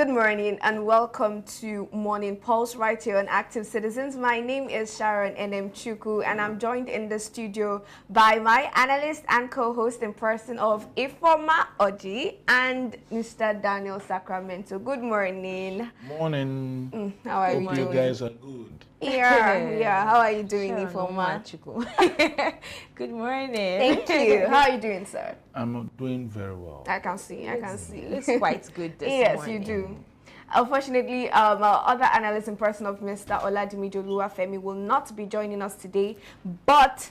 Good morning and welcome to Morning Pulse right here on Active Citizens. My name is Sharon N.M. Chuku and I'm joined in the studio by my analyst and co-host in person of Ifoma Oji and Mr. Daniel Sacramento. Good morning. Morning. How are you doing? doing? You guys are good. Yeah. How are you doing, Ifoma? Good morning. Thank you. How are you doing, sir? I'm doing very well. I can see. It's quite good this yes, morning. you do. Unfortunately, our other analyst in person of Mr. Oladimiji Oluwafemi will not be joining us today, but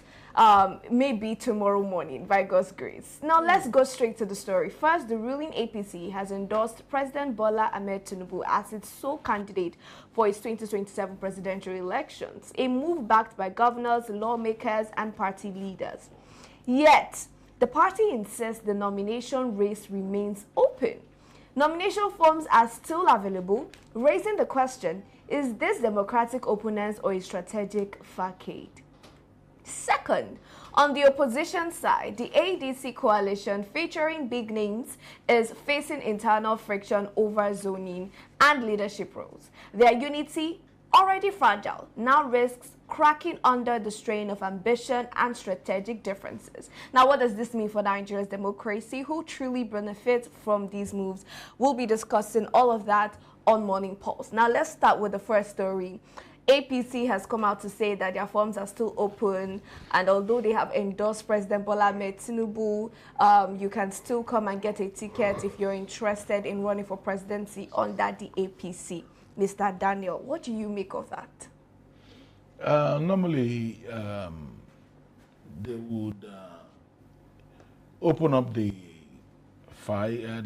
maybe tomorrow morning, by God's grace. Now, let's go straight to the story. First, the ruling APC has endorsed President Bola Ahmed Tinubu as its sole candidate for its 2027 presidential elections, a move backed by governors, lawmakers, and party leaders. Yet, the party insists the nomination race remains open. Nomination forms are still available, raising the question, is this democratic openness or a strategic facade? Second, on the opposition side, the ADC coalition featuring big names is facing internal friction over zoning and leadership roles. Their unity, already fragile, now risks cracking under the strain of ambition and strategic differences. Now, what does this mean for Nigeria's democracy? Who truly benefits from these moves? We'll be discussing all of that on Morning Pulse. Now, let's start with the first story. APC has come out to say that their forms are still open, and although they have endorsed President Bola Ahmed Tinubu, you can still come and get a ticket if you're interested in running for presidency under the APC. Mr. Daniel, what do you make of that? Normally, they would open up the file,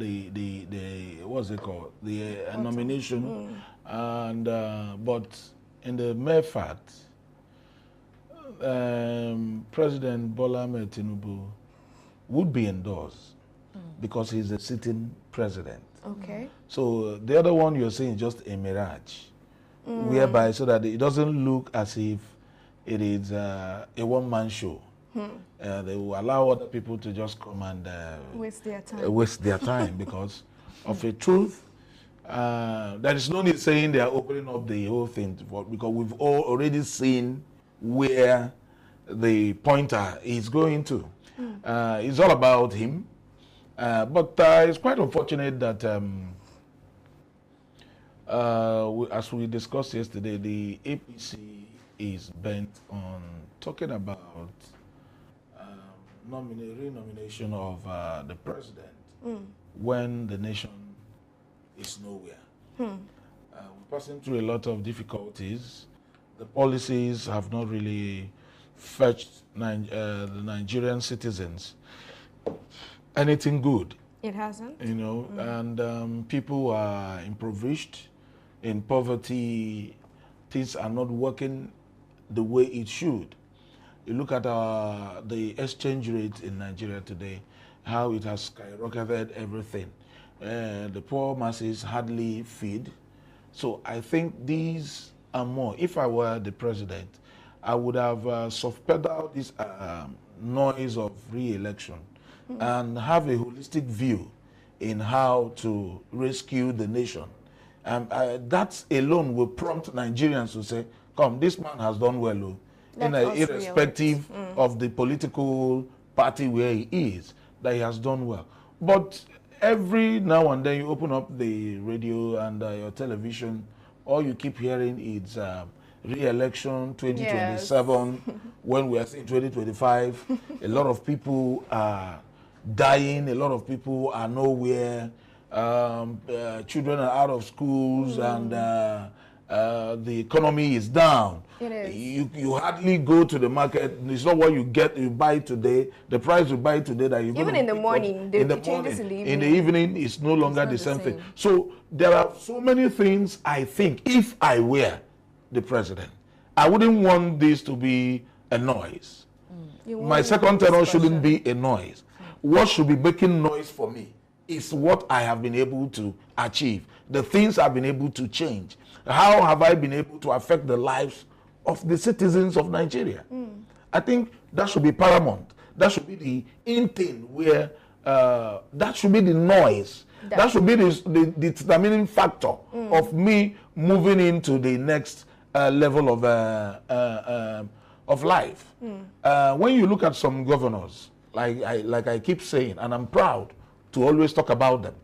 what's it called, the nomination, and but in the mere fact, President Bola Ahmed Tinubu would be endorsed because he's a sitting president. Okay. So the other one you're saying is just a mirage, whereby so that it doesn't look as if it is a one-man show. They will allow other people to just come and waste their time because of a truth. There is no need saying they are opening up the whole thing because we've already seen where the pointer is going to. It's all about him. But it's quite unfortunate that, as we discussed yesterday, the APC is bent on talking about renomination of the president when the nation is nowhere. We're passing through a lot of difficulties. The policies have not really fetched the Nigerian citizens anything good. It hasn't. You know, and people are impoverished, in poverty. Things are not working the way it should. You look at the exchange rate in Nigeria today, how it has skyrocketed everything. The poor masses hardly feed. So I think these are more. If I were the president, I would have soft-pedaled this noise of re-election and have a holistic view in how to rescue the nation. That alone will prompt Nigerians to say, come, this man has done well, irrespective of the political party where he is, that he has done well. But every now and then you open up the radio and your television, all you keep hearing is re-election 2027, when we are in 2025. A lot of people are dying, a lot of people are nowhere, children are out of schools, and the economy is down. It is. You hardly go to the market. It's not what you buy today. The price you buy today that you even in the morning, changes in the evening. In the evening, it's no longer the same thing. So there are so many things. I think if I were the president, I wouldn't want this to be a noise. My second tenure shouldn't be a noise. What should be making noise for me is what I have been able to achieve, the things I've been able to change. How have I been able to affect the lives of the citizens of Nigeria? I think that should be paramount. That should be the in thing where that should be the noise. That should be the determining factor of me moving into the next level of life. When you look at some governors, like I keep saying, and I'm proud to always talk about them.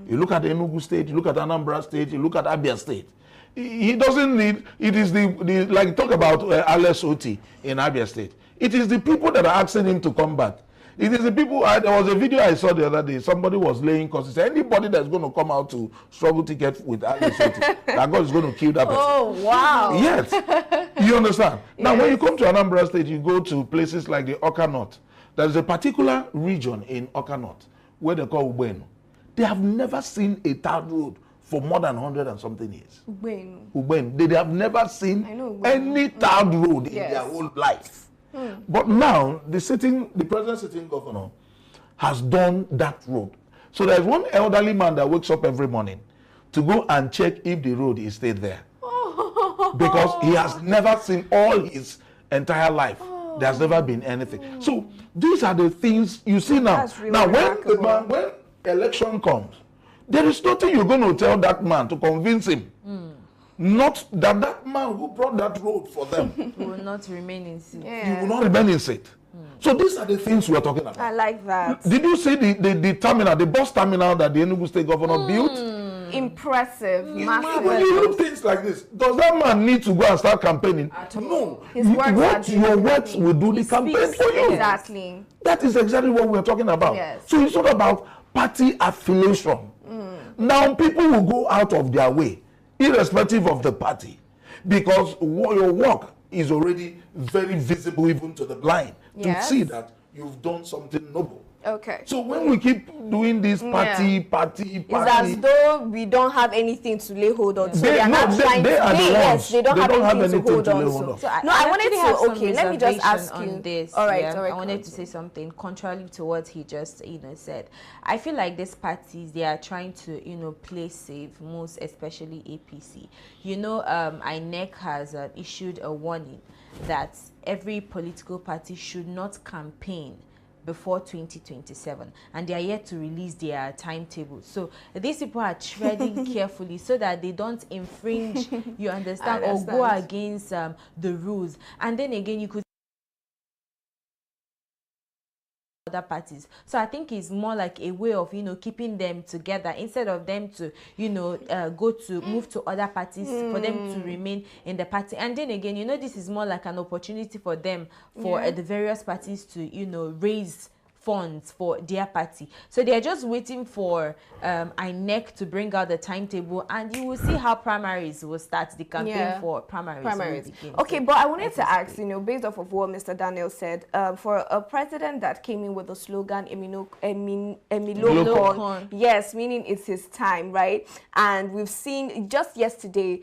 You look at Enugu State, you look at Anambra State, you look at Abia State. He doesn't need, it is the like talk about Alex Oti in Abia State. It is the people that are asking him to come back. It is the people, there was a video I saw the other day, somebody was laying because he said, anybody that's going to come out to struggle to get with Alex Oti, that God is going to kill that person. Oh, wow. Yes. You understand? Yes. Now, when you come to Anambra State, you go to places like the Oka North. There's a particular region in Oka North where they call Ubenu. They have never seen a tarred road for more than 100 and something years. Ubenu. They have never seen any tarred road in their whole life. But now, the present sitting governor has done that road. So there's one elderly man that wakes up every morning to go and check if the road is still there. Because he has never seen all his entire life. There's never been anything. So these are the things you see now. Really now, when election comes, there is nothing you're going to tell that man to convince him. Not that man who brought that road for them will not remain in seat. He will not remain in seat. So these are the things we are talking about. I like that. Did you see the terminal, the bus terminal that the Enugu State governor built? Impressive, massive. When you do things like this, does that man need to go and start campaigning? No. Your words will do the campaign for you. Exactly. That is exactly what we are talking about. Yes. So it's not about party affiliation. Now people will go out of their way, irrespective of the party, because your work is already very visible even to the blind to see that you've done something noble. Okay. So when we keep doing this party, it's as though we don't have anything to lay hold on. So they don't have anything to hold on. So I wanted to, okay, let me just ask you on this. All right, I wanted to say something contrary to what he just, said. I feel like these parties, they are trying to, play safe, most especially APC. INEC has issued a warning that every political party should not campaign before 2027, and they are yet to release their timetable. So these people are treading carefully so that they don't infringe, you understand, or go against the rules. And then again, you could other parties. So I think it's more like a way of keeping them together instead of them to move to other parties for them to remain in the party. And then again, this is more like an opportunity for them, for the various parties to raise funds for their party. So they are just waiting for INEC to bring out the timetable, and you will see how primaries will start. The campaign for primaries. Okay, but I wanted to ask, based off of what Mr. Daniel said, for a president that came in with the slogan Emilokon, yes, meaning it's his time, right? And we've seen just yesterday,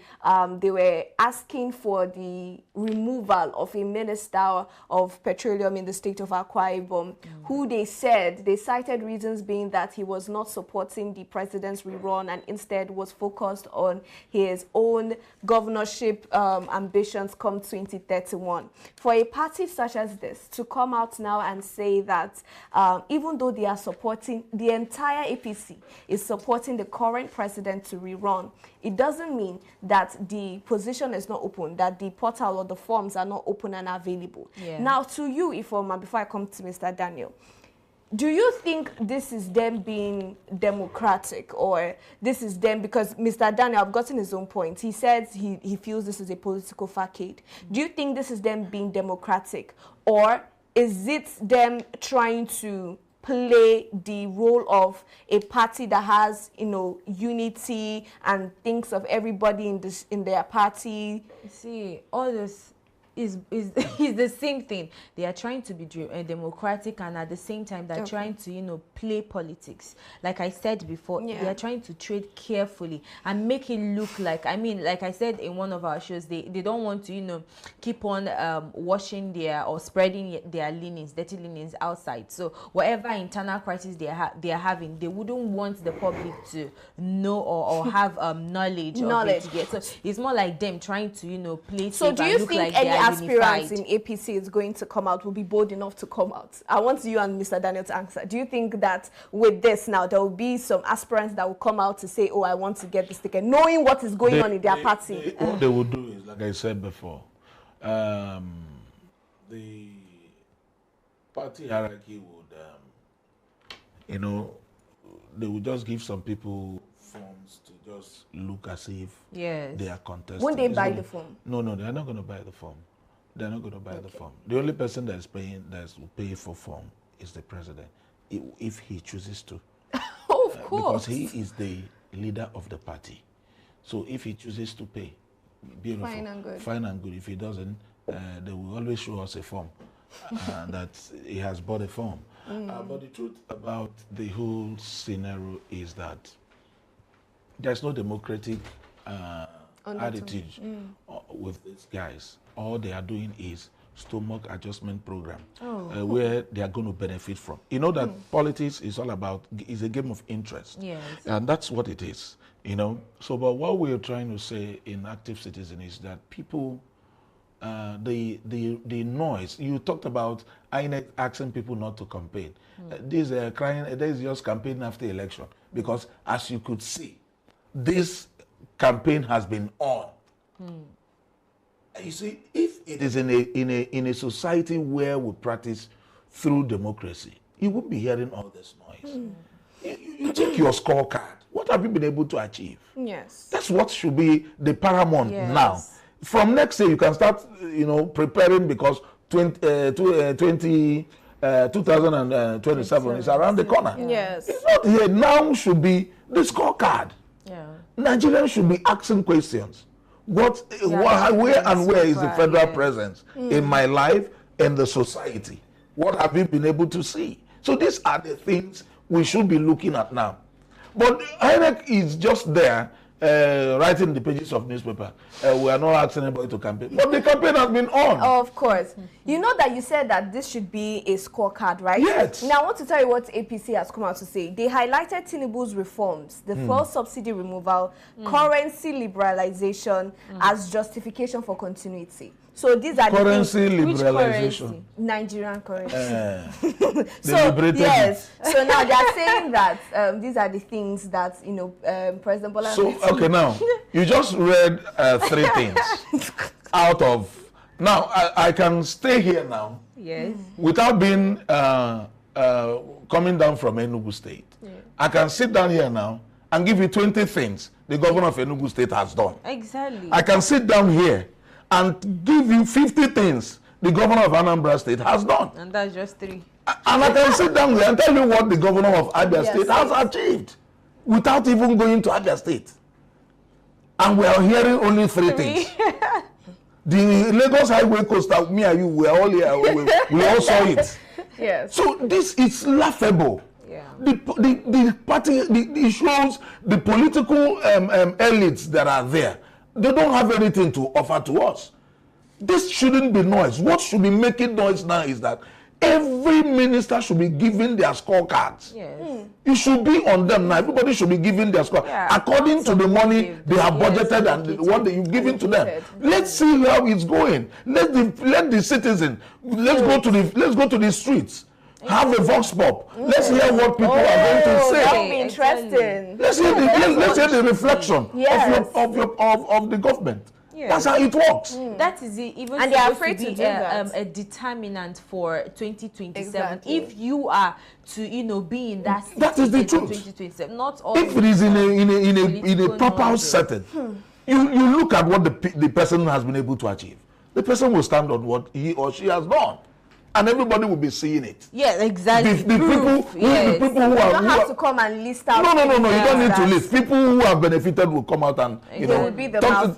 they were asking for the removal of a minister of petroleum in the state of Akwa Ibom, who they cited reasons being that he was not supporting the president's rerun and instead was focused on his own governorship ambitions come 2031. For a party such as this to come out now and say that even though they are supporting, the entire APC is supporting the current president to rerun, it doesn't mean that the position is not open, that the portal or the forms are not open and available. Now to you, Ifoma, before I come to Mr. Daniel, do you think this is them being democratic, or this is them, because Mr. Daniel, I've gotten his own point. He says he feels this is a political facade. Do you think this is them being democratic, or is it them trying to play the role of a party that has, unity and thinks of everybody in their party? See, all this is the same thing. They are trying to be democratic, and at the same time they're trying to play politics. Like I said before, they are trying to trade carefully and make it look like, like I said in one of our shows, they don't want to keep on washing or spreading their dirty linens outside. So whatever internal crisis they are having, they wouldn't want the public to know or have knowledge of it yet. So it's more like them trying to play safe and look like they are aspirants in APC is going to come out will be bold enough to come out? I want you and Mr. Daniel to answer. Do you think that with this now, there will be some aspirants that will come out to say, oh, I want to get this ticket, knowing what is going on in their party? What they will do is, like I said before, the party hierarchy would, they would just give some people forms to just look as if they are contesting. Won't they buy the form? No, they're not going to buy the form. They're not going to buy the form. The only person that will pay for form is the president, if he chooses to. Of course. Because he is the leader of the party. So if he chooses to pay, beautiful. Fine and good. Fine and good. If he doesn't, they will always show us a form that he has bought a form. But the truth about the whole scenario is that there's no democratic attitude with these guys. All they are doing is stomach adjustment program where they are going to benefit from. You know that politics is all about, is a game of interest. Yes. And that's what it is, So, but what we're trying to say in Active Citizen is that people, the noise, you talked about INEC asking people not to campaign. This is just campaign after election, because as you could see, this campaign has been on. You see, if it is in a society where we practice through democracy, you won't be hearing all this noise. You take your scorecard. What have you been able to achieve? Yes. That's what should be the paramount now. From next year, you can start, preparing, because 2027 is around the corner. Yes. It's not here. Now should be the scorecard. Yeah. Nigerians should be asking questions. Where is the federal presence in my life and the society? What have you been able to see? So these are the things we should be looking at now. But INEC is just there writing the pages of newspaper. We are not asking anybody to campaign. But the campaign has been on. Of course. You know that you said that this should be a scorecard, right? Yes. Now, I want to tell you what APC has come out to say. They highlighted Tinubu's reforms, the fuel subsidy removal, currency liberalization as justification for continuity. So these are currency the things, liberalization. Nigerian currency. So yes. So now they are saying that these are the things that President Bola. So okay, now you just read 3 things out of. Now I can stay here now. Yes. Without being coming down from Enugu State. Yeah. I can sit down here now and give you 20 things the governor of Enugu State has done. Exactly. I can sit down here and give you 50 things the governor of Anambra State has done. And that's just 3. And I can sit down here and tell you what the governor of Abia State has achieved without even going to Abia State. And we are hearing only 3 things. The Lagos Highway Coastal, me and you, we are all here. We all saw it. Yes. So this is laughable. Yeah. The party, it shows the political elites that are there. They don't have anything to offer to us. This shouldn't be noise. What should be making noise now is that every minister should be given their scorecards. Yes. It should be on them now. Everybody should be given their score according to the money they have budgeted and what you've given to them. Let's see how it's going. Let the citizen. Let's go to the streets. Have a vox pop. Let's hear what people are going to say. That would be interesting. Let's hear the reflection of the government. Yeah. That's how it works. That is it. Even and they are afraid to do that. A determinant for 2027. Exactly. If you are to, be in that. That is the truth. 2027. Not all. If it is in a proper setting, you look at what the person has been able to achieve. The person will stand on what he or she has done. And everybody will be seeing it. Yeah, exactly. The people who are... You don't have to come and list out. No. You don't need to list. People who have benefited will come out and,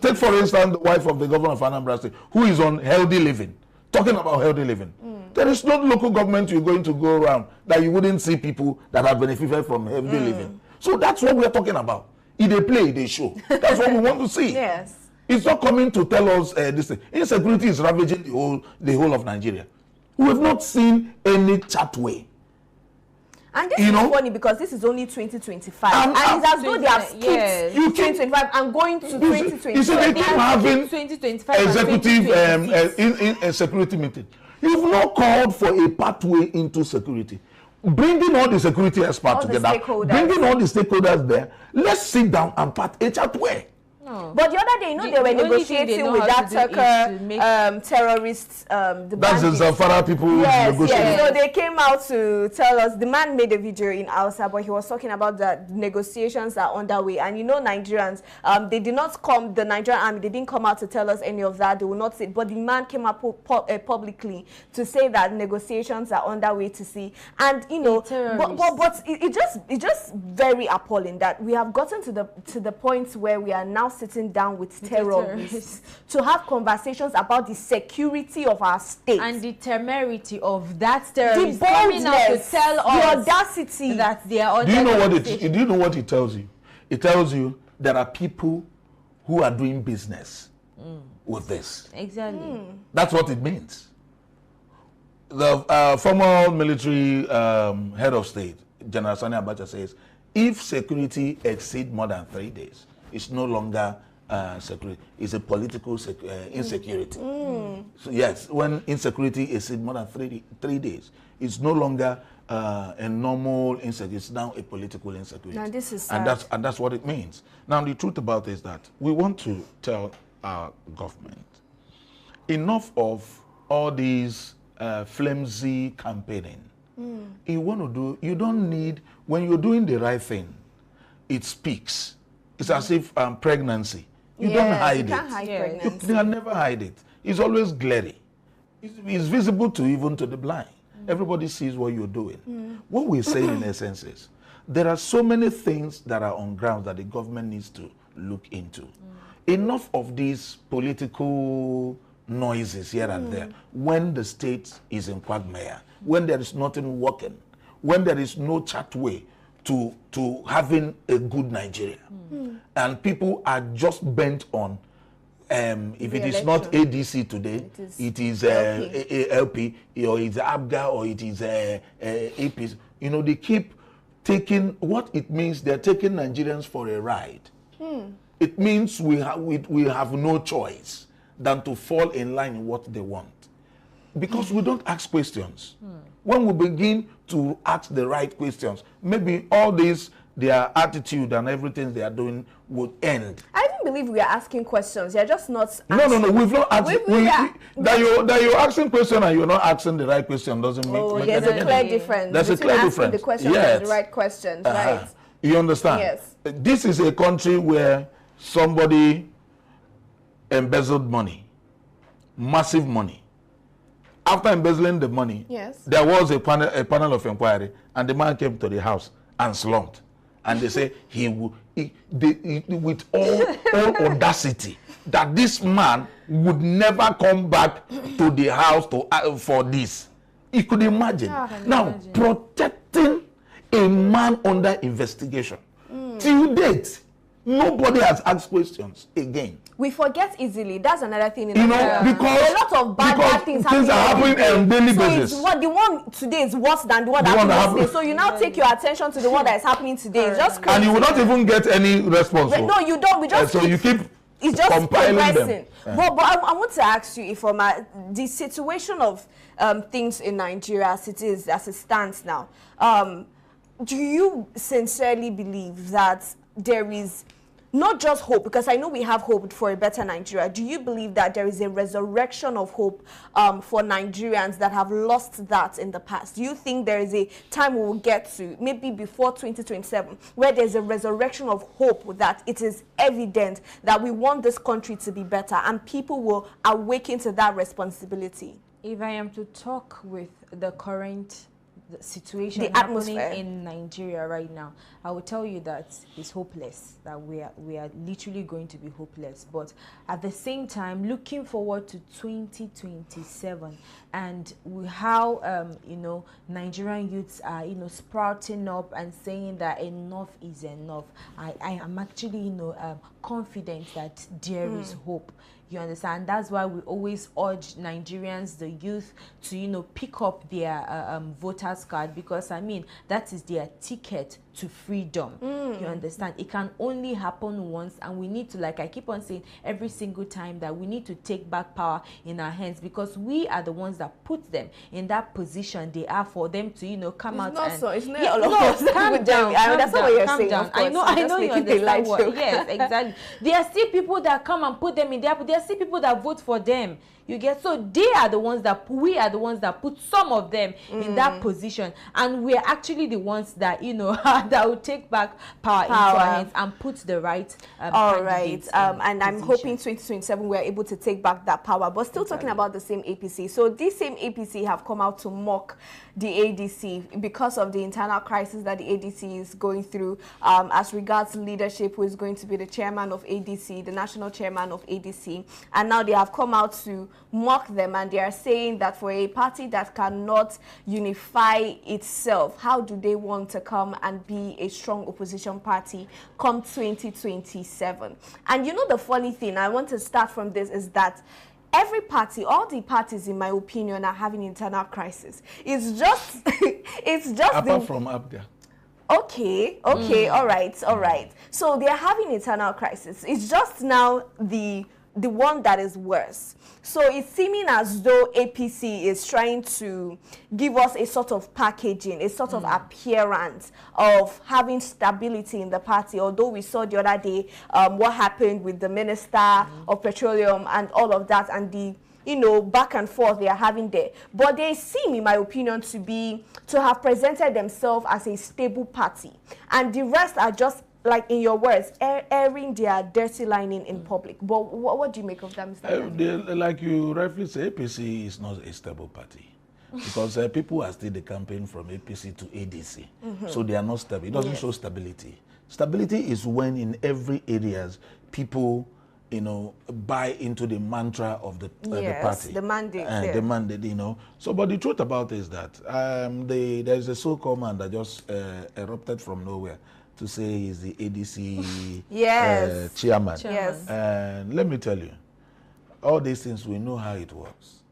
take for instance the wife of the governor of Anambra State, who is on healthy living, talking about healthy living. There is no local government you're going to go around that you wouldn't see people that have benefited from healthy living. So that's what we're talking about. If they play, they show. That's what we want to see. Yes. It's not coming to tell us this thing. Insecurity is ravaging the whole of Nigeria. We have not seen any chat way. And this is funny because this is only 2025. And it's as though they have skipped 2025 and going to 2025. You see, they keep having 2025 executive in security meeting. You've not called for a pathway into security. Bringing all the security experts together, bringing all the stakeholders there, let's sit down and part a chat way. No. But the other day, they were negotiating with that Turker terrorists. That's the Zamfara people negotiating. Yes. So they came out to tell us, the man made a video in Hausa, but he was talking about the negotiations are underway. And Nigerians, they did not come, the Nigerian army, they didn't come out to tell us any of that. They will not say, but the man came up publicly to say that negotiations are underway to see. And, but it's just very appalling that we have gotten to the point where we are now sitting down with terrorists to have conversations about the security of our state and the temerity of that terrorist coming out to tell us the audacity that they are. Do you know what it tells you? It tells you there are people who are doing business with this. Exactly. That's what it means. The former military head of state, General Sani Abacha, says if security exceeds more than 3 days, it's no longer security. It's a political insecurity. So yes, when insecurity exceeds more than 3 days, it's no longer a normal insecurity. It's now a political insecurity. Now this is sad. And that's what it means. Now the truth about it is that we want to tell our government enough of all these flimsy campaigning. You don't need, when you're doing the right thing, it speaks. It's as if pregnancy. You don't hide it. Can't hide pregnancy. You can never hide it. It's always glary. It's visible even to the blind. Everybody sees what you're doing. What we're saying in essence is there are so many things that are on ground that the government needs to look into. Enough of these political noises here and there when the state is in quagmire, when there is nothing working, when there is no chat way to having a good Nigeria. And people are just bent on, if it is not ADC today, it is LP, or it's ABGA, or it is APC. They keep taking, what it means, they're taking Nigerians for a ride. It means we have no choice than to fall in line in what they want. Because we don't ask questions. When we begin to ask the right questions, maybe all this, their attitude and everything they are doing would end. I don't believe we are asking questions. You're just not asking. No, we've not asked. That you're asking questions and you're not asking the right question doesn't make there's a clear difference. There's a clear difference. The questions and the right questions, right? You understand? Yes. This is a country where somebody embezzled money, massive money. After embezzling the money, there was a panel of inquiry, and the man came to the house and slumped. And they say with all audacity that this man would never come back to the house for this. You could imagine. Protecting a man under investigation. Till date, nobody has asked questions again. We forget easily. That's another thing. Because a lot of bad things are happening on daily basis. The one today is worse than the one that happened yesterday. So you now take your attention to the one that is happening today. It's just crazy. And you will not even get any response. No, you don't. We just you keep. It's just progressing. Them. But I want to ask you, Ifoma, the situation of things in Nigeria as it stands now. Do you sincerely believe that there is not just hope, because I know we have hope for a better Nigeria. Do you believe that there is a resurrection of hope for Nigerians that have lost that in the past? Do you think there is a time we will get to, maybe before 2027, where there's a resurrection of hope that it is evident that we want this country to be better and people will awaken to that responsibility? If I am to talk with the current situation happening in Nigeria right now, I will tell you that it's hopeless, that we are literally going to be hopeless. But at the same time, looking forward to 2027 and how Nigerian youths are sprouting up and saying that enough is enough, I am actually confident that there is hope. You understand? That's why we always urge Nigerians, the youth, to, you know, pick up their voters card, because I mean, that is their ticket to freedom. You understand? It can only happen once, and we need to, like I keep on saying every single time, that we need to take back power in our hands, because we are the ones that put them in that position they are, for them to, you know, come out. Not and so. It's not all of us. Calm down. That's not what you're saying. Down. I know you understand what. Yes, exactly. There are still people that come and put them in there, but there are still people that vote for them. You get? So they are the ones that, we are the ones that put some of them in that position, and we're actually the ones that, you know, that will take back power into our hands and put the right all right. And I'm hoping 2027 we're able to take back that power. But still talking about the same APC. So this same APC have come out to mock the ADC because of the internal crisis that the ADC is going through, as regards leadership, who is going to be the chairman of ADC, the national chairman of ADC. And now they have come out to mock them, and they are saying that for a party that cannot unify itself, how do they want to come and be a strong opposition party come 2027? And you know, the funny thing, I want to start from this, is that every party, all the parties, in my opinion, are having internal crisis. It's just it's just apart from APGA. Okay, all right. So they are having internal crisis. It's just now the one that is worse. So it's seeming as though APC is trying to give us a sort of packaging, a sort of appearance of having stability in the party, although we saw the other day what happened with the Minister of Petroleum and all of that, and the, you know, back and forth they are having there. But they seem, in my opinion, to have presented themselves as a stable party, and the rest are just, like in your words, airing their dirty lining in public. But what do you make of that, Mr. Like you rightly say, APC is not a stable party. Because people are still the campaign from APC to ADC. So they are not stable. It doesn't show stability. Stability is when in every areas people, you know, buy into the mantra of the party. The mandate. The mandate, you know. So, but the truth about it is that there's a so-called man that just erupted from nowhere to say he's the ADC chairman. Yes. And let me tell you, all these things, we know how it works.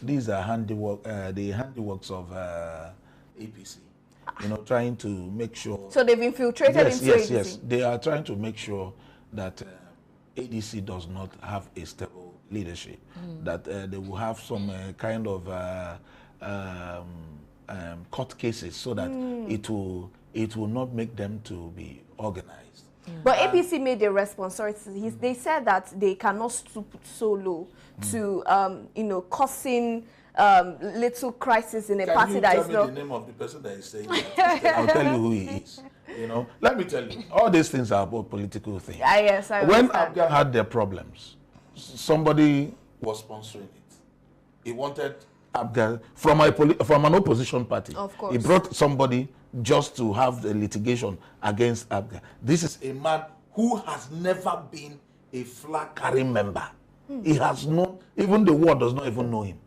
These are the handiworks of APC. You know, trying to make sure. So they've infiltrated into ADC. Yes. They are trying to make sure that ADC does not have a stable leadership. That they will have some kind of court cases, so that it will not make them to be organized. But APC made a response. Sorry, they said that they cannot stoop so low to, you know, causing little crisis in a party that is not. Can you tell me the name of the person that is saying that? I'll tell you who he is. You know, let me tell you, all these things are about political things. Yes, I when understand. APGA had their problems, somebody was sponsoring it. He wanted APGA from an opposition party. Of course. He brought somebody just to have the litigation against APGA. This is a man who has never been a flag-carrying member. He has no, even the world does not even know him.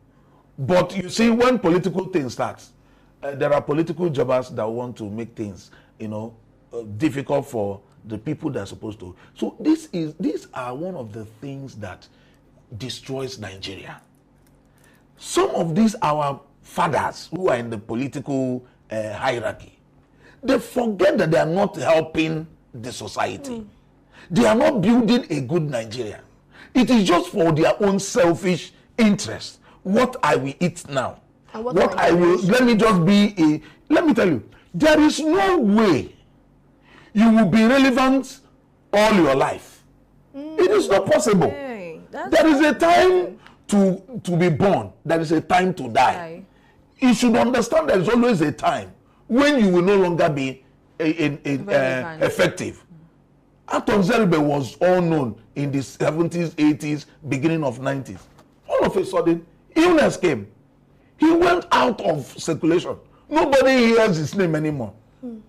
But you see, when political things starts, there are political jobbers that want to make things, you know, difficult for the people that are supposed to. So these are one of the things that destroys Nigeria. Some of these our fathers who are in the political hierarchy, they forget that they are not helping the society. They are not building a good Nigeria. It is just for their own selfish interest. What I will eat now. And what I will, let me tell you, there is no way you will be relevant all your life. It is not possible. Hey, there is a time to be born. There is a time to die. You should understand there is always a time when you will no longer be effective. Atom Zeribe was all known in the 70s, 80s, beginning of 90s. All of a sudden, illness came. He went out of circulation. Nobody hears his name anymore.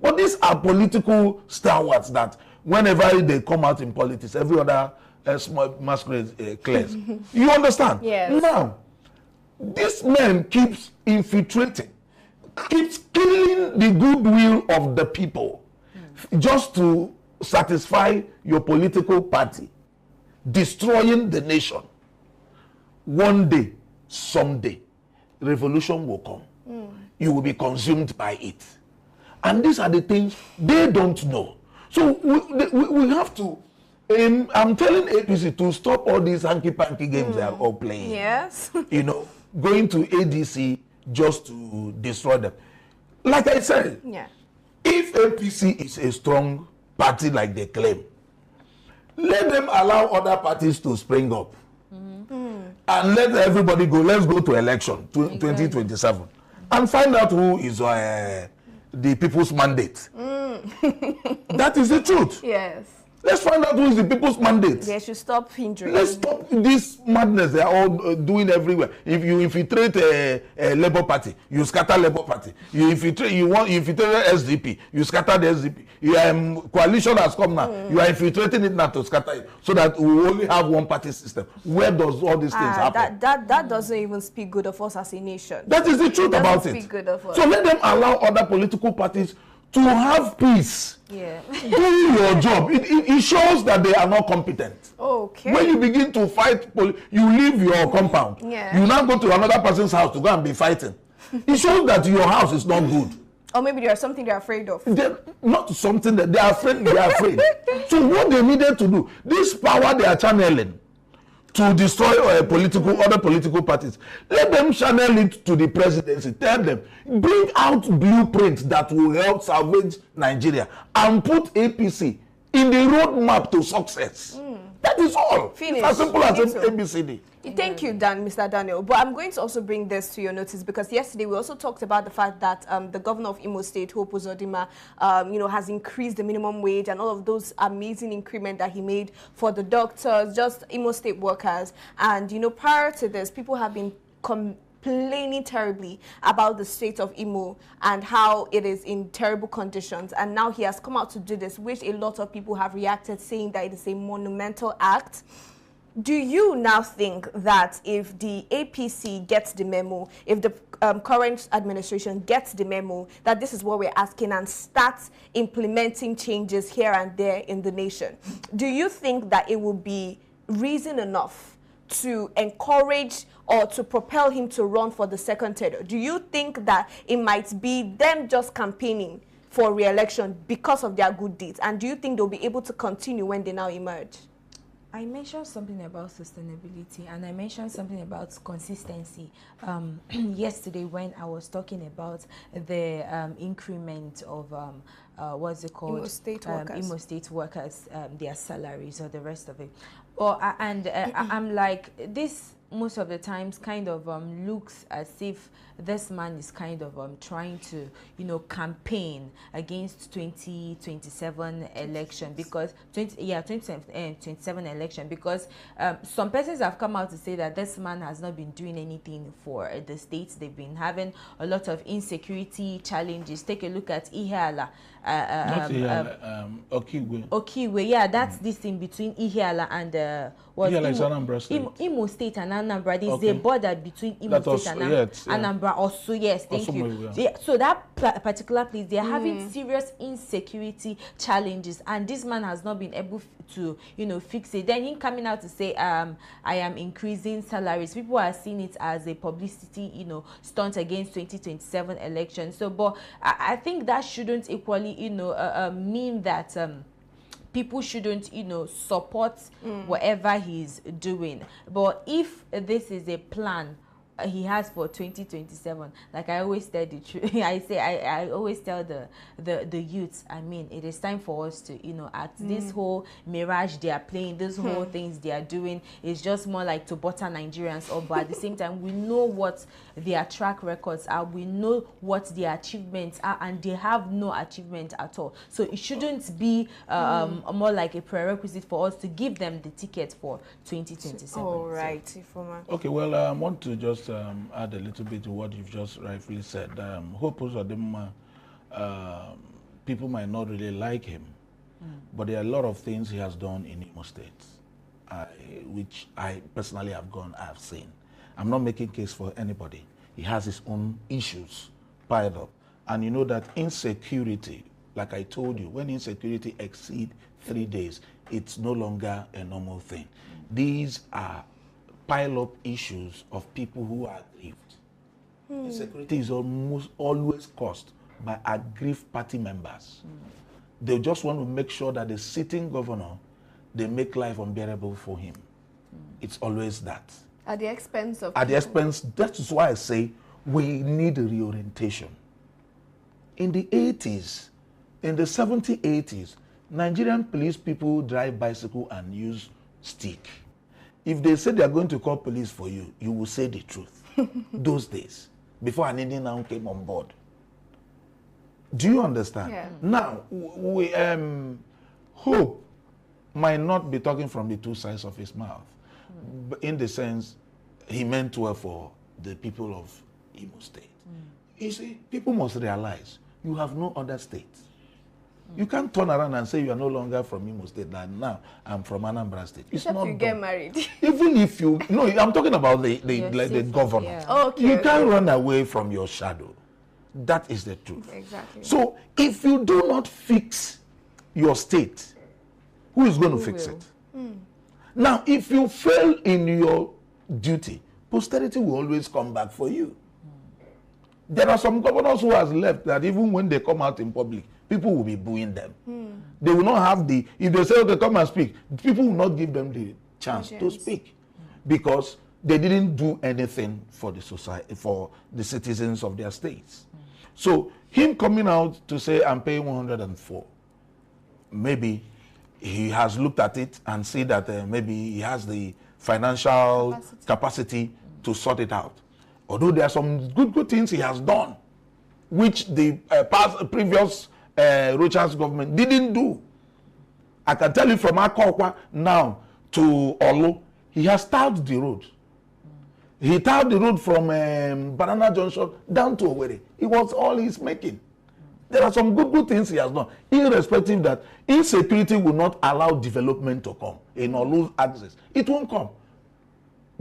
But these are political stalwarts that whenever they come out in politics, every other masquerade clears. You understand? Yes. Now, this man keeps infiltrating, keeps killing the goodwill of the people just to satisfy your political party, destroying the nation. one day, someday, revolution will come. You will be consumed by it. And these are the things they don't know. So we have to, I'm telling APC to stop all these hanky-panky games they are all playing. Yes. You know, going to ADC just to destroy them. Like I said, Yeah. if APC is a strong party like they claim, let them allow other parties to spring up. And let everybody go. Let's go to election 2027 and find out who is the people's mandate. That is the truth. Yes. Let's find out who is the people's mandate. They should stop hindering. Let's stop this madness they are all doing everywhere. If you infiltrate a Labour Party, you scatter Labour Party. You infiltrate SDP, you scatter the SDP. Coalition has come now. You are infiltrating it now to scatter it, so that we only have one party system. Where does all these things happen? That doesn't even speak good of us as a nation. That is the truth about it. Speak good of us. So let them allow other political parties to have peace. Yeah. Do your job. It shows that they are not competent. Okay. When you begin to fight, you leave your compound. Yeah. You now go to another person's house to go and be fighting. It shows that your house is not good. Or maybe there's something they're afraid of. They're not something that they are afraid. They are afraid. So what they needed to do, this power they are channeling to destroy other political parties, let them channel it to the presidency. Tell them, bring out blueprints that will help salvage Nigeria and put APC in the roadmap to success. That is all. Finish. As simple as So. ABCD. Thank you, Mr. Daniel. But I'm going to also bring this to your notice, because yesterday we also talked about the fact that the governor of Imo State, Hope Uzodinma, has increased the minimum wage and all of those amazing increment that he made for the doctors, just Imo State workers. And, prior to this, people have been complaining terribly about the state of Imo and how it is in terrible conditions. And now he has come out to do this, which a lot of people have reacted, saying that it is a monumental act. Do you now think that if the APC gets the memo, if the current administration gets the memo, that this is what we're asking, and starts implementing changes here and there in the nation, do you think that it will be reason enough to encourage or to propel him to run for the second term? Do you think that it might be them just campaigning for re-election because of their good deeds? And do you think they'll be able to continue when they now emerge? I mentioned something about sustainability, and I mentioned something about consistency yesterday when I was talking about the increment of what's it called? Imo State workers, their salaries or the rest of it. I'm like, this most of the times kind of looks as if this man is kind of trying to, campaign against 2027 election, because 2027 election, because some persons have come out to say that this man has not been doing anything for the states. They've been having a lot of insecurity challenges. Take a look at Ihiala. Okiwe, yeah, that's this thing between Ihiala and Imo State and Anambra. There's a border between Imo State and Anambra also, yes, thank you. Yeah, so that particular place, they're having serious insecurity challenges, and this man has not been able to, fix it. Then him coming out to say, I am increasing salaries. People are seeing it as a publicity, stunt against 2027 election. So, but I think that shouldn't equally, mean that people shouldn't, support whatever he's doing. But if this is a plan he has for 2027, like I always tell the truth, I always tell the youths, I mean, it is time for us to, act. This whole mirage they are playing, this whole things they are doing is just more like to butter Nigerians up. But at the same time, we know what their track records are, we know what their achievements are, and they have no achievement at all. So it shouldn't be more like a prerequisite for us to give them the ticket for 2027. All right. So. Okay, well, I want to just add a little bit to what you've just rightfully said. Hope Uzodinma, people might not really like him, but there are a lot of things he has done in Imo State, which I personally have seen. I'm not making case for anybody. He has his own issues piled up. And you know that insecurity, like I told you, when insecurity exceeds 3 days, it's no longer a normal thing. These are pile up issues of people who are aggrieved. Insecurity is almost always caused by aggrieved party members. They just want to make sure that the sitting governor, they make life unbearable for him. It's always that. At the expense of... At the expense, that is why I say we need a reorientation. In the 80s, in the 70s, 80s, Nigerian police people drive bicycle and use stick. If they say they are going to call police for you, you will say the truth. Those days, before an Indian now came on board. Do you understand? Yeah. Now, we Hope might not be talking from the two sides of his mouth, but in the sense, he meant well for the people of Imo State. You see, people must realize you have no other state. You can't turn around and say you are no longer from Imo State, and now I'm from Anambra State. It's Except not you get married. Even if you, no, I'm talking about the governor. Yeah. Oh, okay, You can't run away from your shadow. That is the truth. Exactly. So if you do not fix your state, who is going to fix it? Now, if you fail in your duty, posterity will always come back for you. There are some governors who has left that even when they come out in public, people will be booing them. They will not have the, if they say, okay, come and speak, people will not give them the chance to speak because they didn't do anything for the society, for the citizens of their states. So him coming out to say, I'm paying 104, maybe he has looked at it and see that maybe he has the financial capacity to sort it out. Although there are some good things he has done, which the previous Rochas government didn't do. I can tell you from Akokwa now to Olu, he has tarred the road. He tarred the road from Banana Junction down to Owerri. It was all he's making. There are some good things he has done, irrespective that insecurity will not allow development to come in Olu's access. It won't come.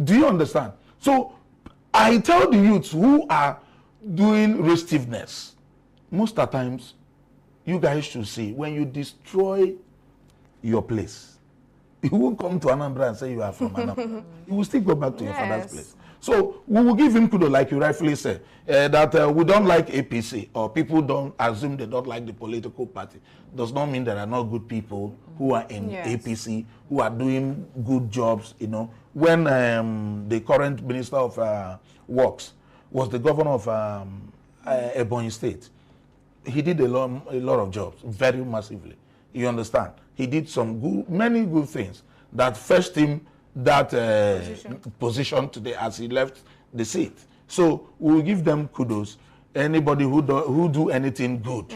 Do you understand? So I tell the youths who are doing restiveness, most of the times, you guys should see, when you destroy your place, you won't come to Anambra and say you are from Anambra. You will still go back to your father's place. So we will give him kudos, like you rightfully said, that we don't like APC, or people don't assume they don't like the political party. Does not mean there are not good people who are in APC, who are doing good jobs, you know. When the current Minister of Works was the governor of Ebonyi State, he did a lot of jobs, very massively. You understand? He did some many good things that fetched him that position today as he left the seat. So we will give them kudos. Anybody who do anything good,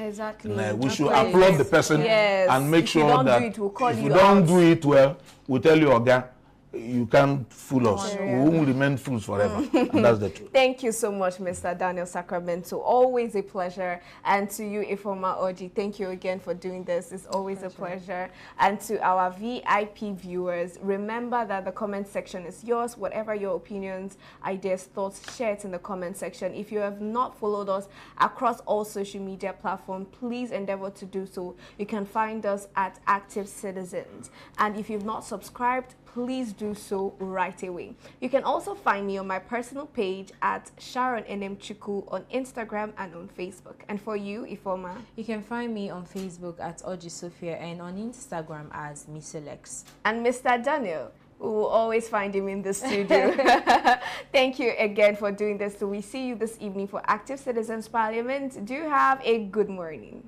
we should applaud the person and make sure that if you don't do it well, we tell you, Oga, you can't fool us. We won't remain fools forever. And that's the truth. Thank you so much, Mr. Daniel Sacramento. Always a pleasure. And to you, Ifoma Oji, thank you again for doing this. It's always a pleasure. And to our VIP viewers, remember that the comment section is yours. Whatever your opinions, ideas, thoughts, share it in the comment section. If you have not followed us across all social media platforms, please endeavor to do so. You can find us at Active Citizens. And if you've not subscribed, please do so right away. You can also find me on my personal page at Sharon Enemchuku on Instagram and on Facebook. And for you, Ifoma? You can find me on Facebook at Oji Sophia and on Instagram as Miselex. And Mr. Daniel, we will always find him in the studio. Thank you again for doing this. So we see you this evening for Active Citizens Parliament. Do have a good morning.